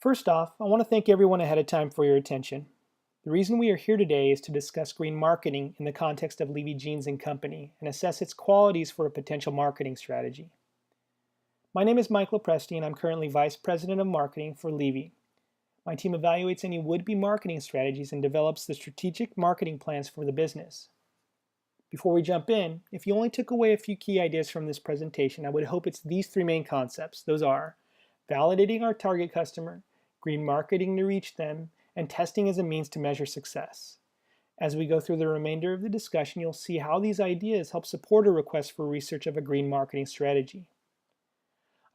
First off, I want to thank everyone ahead of time for your attention. The reason we are here today is to discuss green marketing in the context of Leve Jeans & Company and assess its qualities for a potential marketing strategy. My name is Michael Presti and I'm currently Vice President of Marketing for Leve. My team evaluates any would-be marketing strategies and develops the strategic marketing plans for the business. Before we jump in, if you only took away a few key ideas from this presentation, I would hope it's these three main concepts. Those are validating our target customer, green marketing to reach them, and testing as a means to measure success. As we go through the remainder of the discussion, you'll see how these ideas help support a request for research of a green marketing strategy.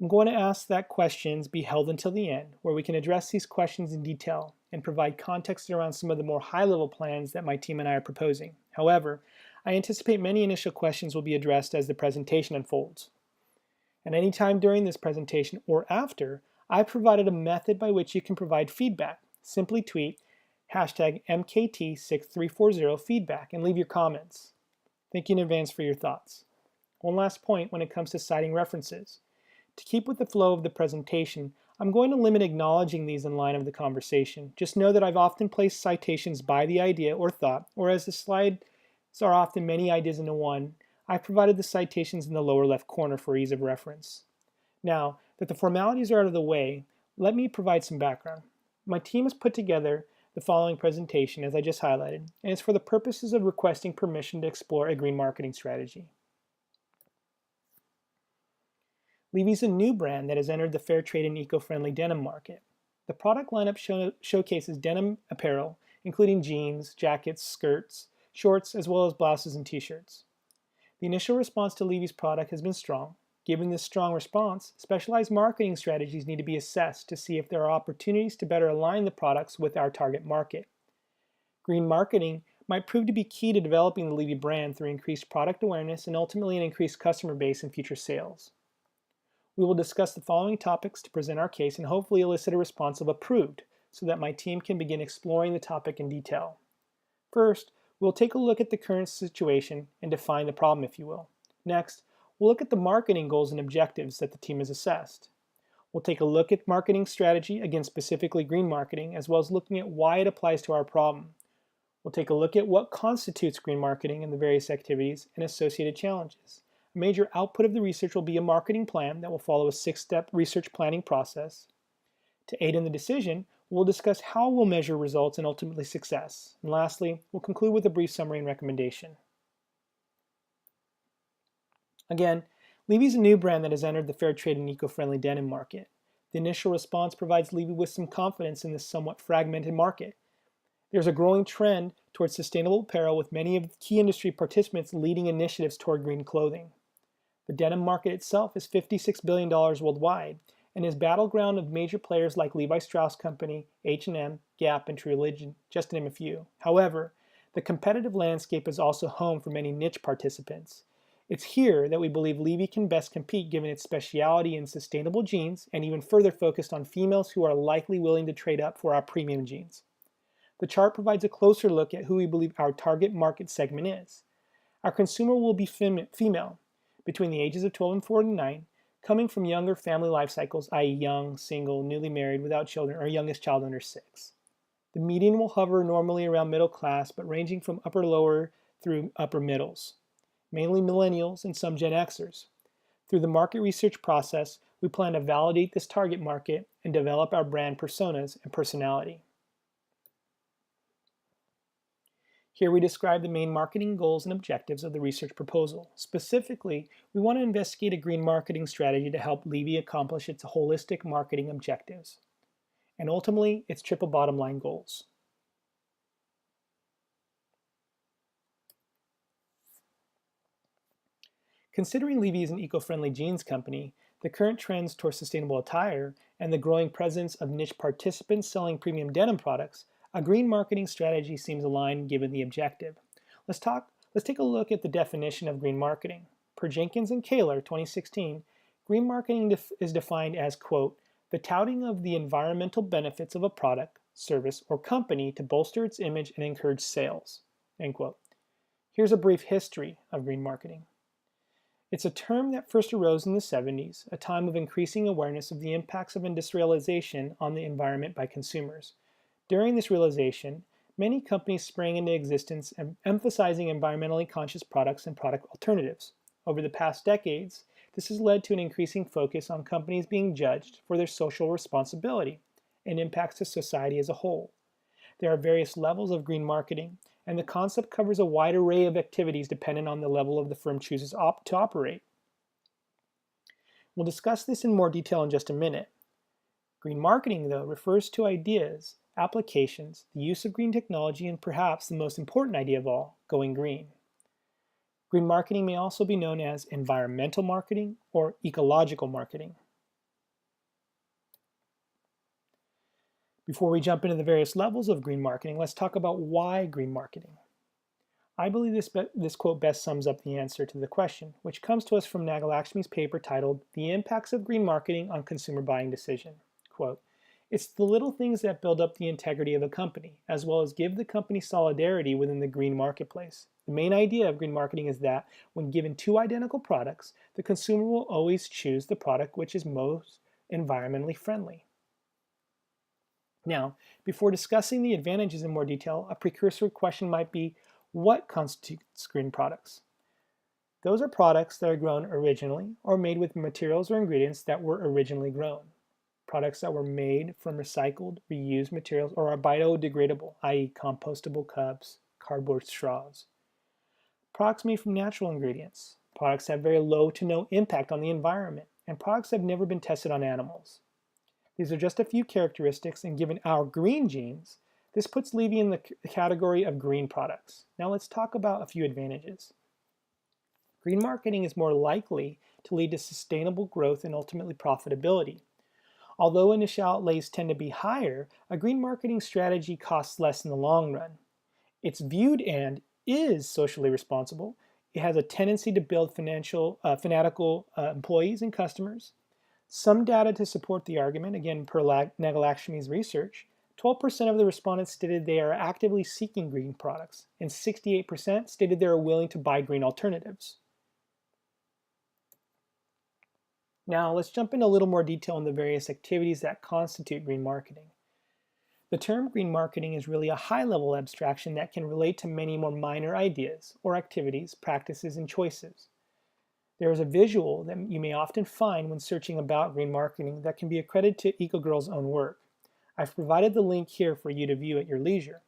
I'm going to ask that questions be held until the end, where we can address these questions in detail and provide context around some of the more high-level plans that my team and I are proposing. However, I anticipate many initial questions will be addressed as the presentation unfolds. At any time during this presentation or after, I've provided a method by which you can provide feedback. Simply tweet #MKT6340feedback and leave your comments. Thank you in advance for your thoughts. One last point when it comes to citing references. To keep with the flow of the presentation, I'm going to limit acknowledging these in line of the conversation. Just know that I've often placed citations by the idea or thought, or as the slides are often many ideas into one, I've provided the citations in the lower left corner for ease of reference. Now that the formalities are out of the way, let me provide some background. My team has put together the following presentation, as I just highlighted, and it's for the purposes of requesting permission to explore a green marketing strategy. Leve is a new brand that has entered the fair trade and eco-friendly denim market. The product lineup showcases denim apparel, including jeans, jackets, skirts, shorts, as well as blouses and t-shirts. The initial response to Leve's product has been strong. Given this strong response, specialized marketing strategies need to be assessed to see if there are opportunities to better align the products with our target market. Green marketing might prove to be key to developing the Leve brand through increased product awareness and ultimately an increased customer base and future sales. We will discuss the following topics to present our case and hopefully elicit a response of approved so that my team can begin exploring the topic in detail. First, we'll take a look at the current situation and define the problem, if you will. Next, we'll look at the marketing goals and objectives that the team has assessed. We'll take a look at marketing strategy, again specifically green marketing, as well as looking at why it applies to our problem. We'll take a look at what constitutes green marketing and the various activities and associated challenges. A major output of the research will be a marketing plan that will follow a 6-step research planning process. To aid in the decision, we'll discuss how we'll measure results and ultimately success. And lastly, we'll conclude with a brief summary and recommendation. Again, Leve is a new brand that has entered the fair trade and eco-friendly denim market. The initial response provides Leve with some confidence in this somewhat fragmented market. There's a growing trend towards sustainable apparel with many of the key industry participants leading initiatives toward green clothing. The denim market itself is $56 billion worldwide and is battleground of major players like Levi Strauss Company, H&M, Gap, and True Religion, just to name a few. However, the competitive landscape is also home for many niche participants. It's here that we believe Leve can best compete given its speciality in sustainable jeans and even further focused on females who are likely willing to trade up for our premium jeans. The chart provides a closer look at who we believe our target market segment is. Our consumer will be female, between the ages of 12 and 49, coming from younger family life cycles, i.e. young, single, newly married, without children, or youngest child under 6. The median will hover normally around middle class, but ranging from upper lower through upper middles, mainly millennials and some Gen Xers. Through the market research process, we plan to validate this target market and develop our brand personas and personality. Here we describe the main marketing goals and objectives of the research proposal. Specifically, we want to investigate a green marketing strategy to help Leve accomplish its holistic marketing objectives, and ultimately its triple bottom line goals. Considering Leve is an eco-friendly jeans company, the current trends towards sustainable attire, and the growing presence of niche participants selling premium denim products, a green marketing strategy seems aligned given the objective. Let's take a look at the definition of green marketing. Per Jenkins and Kaler, 2016, green marketing is defined as, quote, the touting of the environmental benefits of a product, service, or company to bolster its image and encourage sales, end quote. Here's a brief history of green marketing. It's a term that first arose in the 70s, a time of increasing awareness of the impacts of industrialization on the environment by consumers. During this realization, many companies sprang into existence emphasizing environmentally conscious products and product alternatives. Over the past decades, this has led to an increasing focus on companies being judged for their social responsibility and impacts to society as a whole. There are various levels of green marketing, and the concept covers a wide array of activities dependent on the level of the firm chooses to operate. We'll discuss this in more detail in just a minute. Green marketing, though, refers to ideas, applications, the use of green technology, and perhaps the most important idea of all, going green. Green marketing may also be known as environmental marketing or ecological marketing. Before we jump into the various levels of green marketing, let's talk about why green marketing. I believe this quote best sums up the answer to the question, which comes to us from Nagalakshmi's paper titled The Impacts of Green Marketing on Consumer Buying Decision. Quote, "It's the little things that build up the integrity of a company, as well as give the company solidarity within the green marketplace. The main idea of green marketing is that when given two identical products, the consumer will always choose the product which is most environmentally friendly." Now, before discussing the advantages in more detail, a precursor question might be, what constitutes green products? Those are products that are grown originally or made with materials or ingredients that were originally grown. Products that were made from recycled, reused materials or are biodegradable, i.e. compostable cups, cardboard straws. Products made from natural ingredients. Products have very low to no impact on the environment, and products have never been tested on animals. These are just a few characteristics, and given our green genes, this puts Leve in the category of green products. Now let's talk about a few advantages. Green marketing is more likely to lead to sustainable growth and ultimately profitability. Although initial outlays tend to be higher, a green marketing strategy costs less in the long run. It's viewed and is socially responsible. It has a tendency to build fanatical employees and customers. Some data to support the argument, again per Nagalakshmi's research, 12% of the respondents stated they are actively seeking green products, and 68% stated they are willing to buy green alternatives. Now let's jump into a little more detail on the various activities that constitute green marketing. The term green marketing is really a high-level abstraction that can relate to many more minor ideas or activities, practices, and choices. There is a visual that you may often find when searching about green marketing that can be accredited to EcoGirl's own work. I've provided the link here for you to view at your leisure.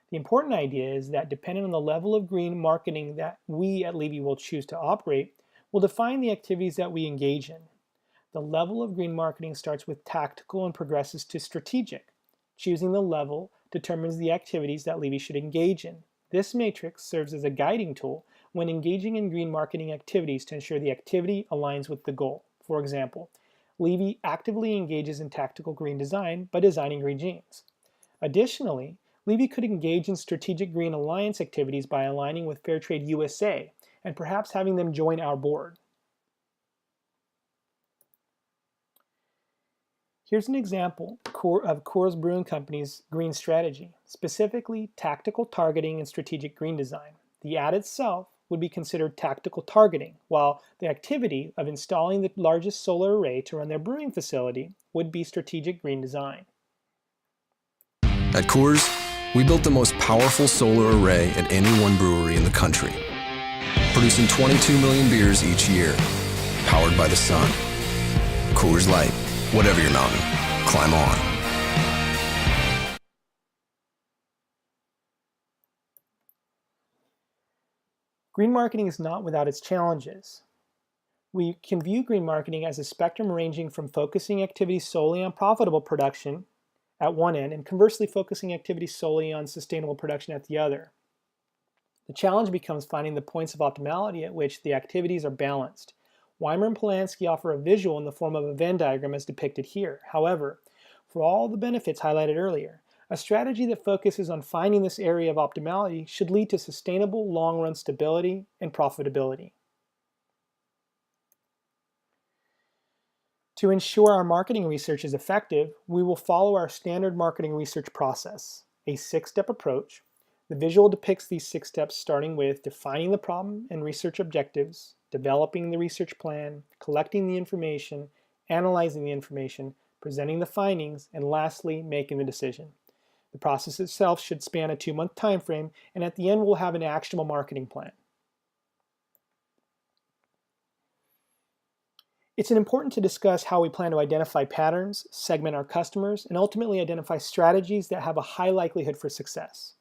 The important idea is that depending on the level of green marketing that we at Leve will choose to operate, will define the activities that we engage in. The level of green marketing starts with tactical and progresses to strategic. Choosing the level determines the activities that Leve should engage in. This matrix serves as a guiding tool when engaging in green marketing activities to ensure the activity aligns with the goal. For example, Leve actively engages in tactical green design by designing green jeans. Additionally, Leve could engage in strategic green alliance activities by aligning with Fairtrade USA and perhaps having them join our board. Here's an example of Coors Brewing Company's green strategy, specifically tactical targeting and strategic green design. The ad itself would be considered tactical targeting, while the activity of installing the largest solar array to run their brewing facility would be strategic green design. At Coors, we built the most powerful solar array at any one brewery in the country, producing 22 million beers each year, powered by the sun. Coors Light, whatever your mountain, climb on. Green marketing is not without its challenges. We can view green marketing as a spectrum ranging from focusing activities solely on profitable production at one end and conversely focusing activities solely on sustainable production at the other. The challenge becomes finding the points of optimality at which the activities are balanced. Weimer and Polanski offer a visual in the form of a Venn diagram as depicted here. However, for all the benefits highlighted earlier, a strategy that focuses on finding this area of optimality should lead to sustainable long-run stability and profitability. To ensure our marketing research is effective, we will follow our standard marketing research process, a 6-step approach. The visual depicts these 6 steps starting with defining the problem and research objectives, developing the research plan, collecting the information, analyzing the information, presenting the findings, and lastly, making the decision. The process itself should span a 2-month time frame, and at the end we'll have an actionable marketing plan. It's important to discuss how we plan to identify patterns, segment our customers, and ultimately identify strategies that have a high likelihood for success.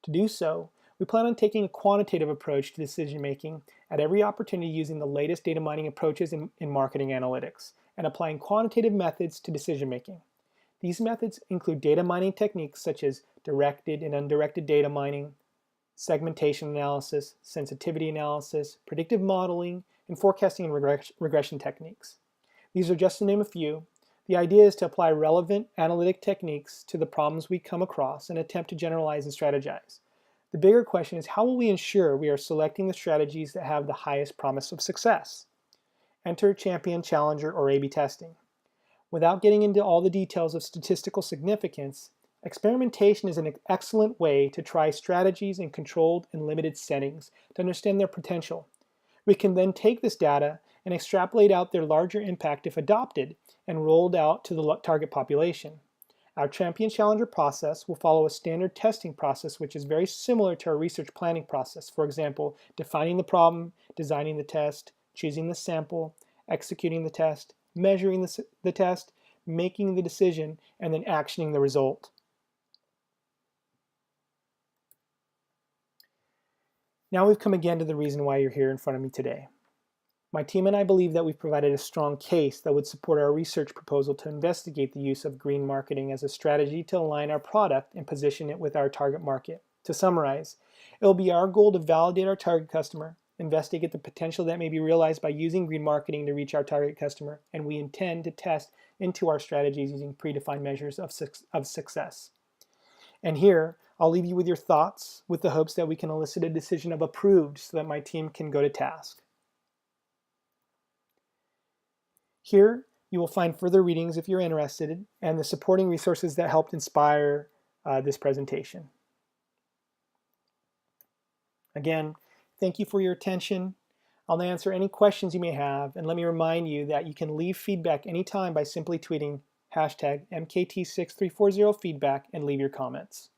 To do so, we plan on taking a quantitative approach to decision making at every opportunity using the latest data mining approaches in marketing analytics and applying quantitative methods to decision making. These methods include data mining techniques such as directed and undirected data mining, segmentation analysis, sensitivity analysis, predictive modeling, and forecasting and regression techniques. These are just to name a few. The idea is to apply relevant analytic techniques to the problems we come across and attempt to generalize and strategize. The bigger question is, how will we ensure we are selecting the strategies that have the highest promise of success? Enter champion, challenger, or A/B testing. Without getting into all the details of statistical significance, experimentation is an excellent way to try strategies in controlled and limited settings to understand their potential. We can then take this data and extrapolate out their larger impact if adopted and rolled out to the target population. Our champion challenger process will follow a standard testing process which is very similar to our research planning process. For example, defining the problem, designing the test, choosing the sample, executing the test, measuring the test, making the decision, and then actioning the result. Now we've come again to the reason why you're here in front of me today. My team and I believe that we've provided a strong case that would support our research proposal to investigate the use of green marketing as a strategy to align our product and position it with our target market. To summarize, it will be our goal to validate our target customer, investigate the potential that may be realized by using green marketing to reach our target customer, and we intend to test into our strategies using predefined measures of success. And here, I'll leave you with your thoughts with the hopes that we can elicit a decision of approved so that my team can go to task. Here, you will find further readings if you're interested and the supporting resources that helped inspire this presentation. Again, thank you for your attention. I'll answer any questions you may have, and let me remind you that you can leave feedback anytime by simply tweeting #MKT6340feedback and leave your comments.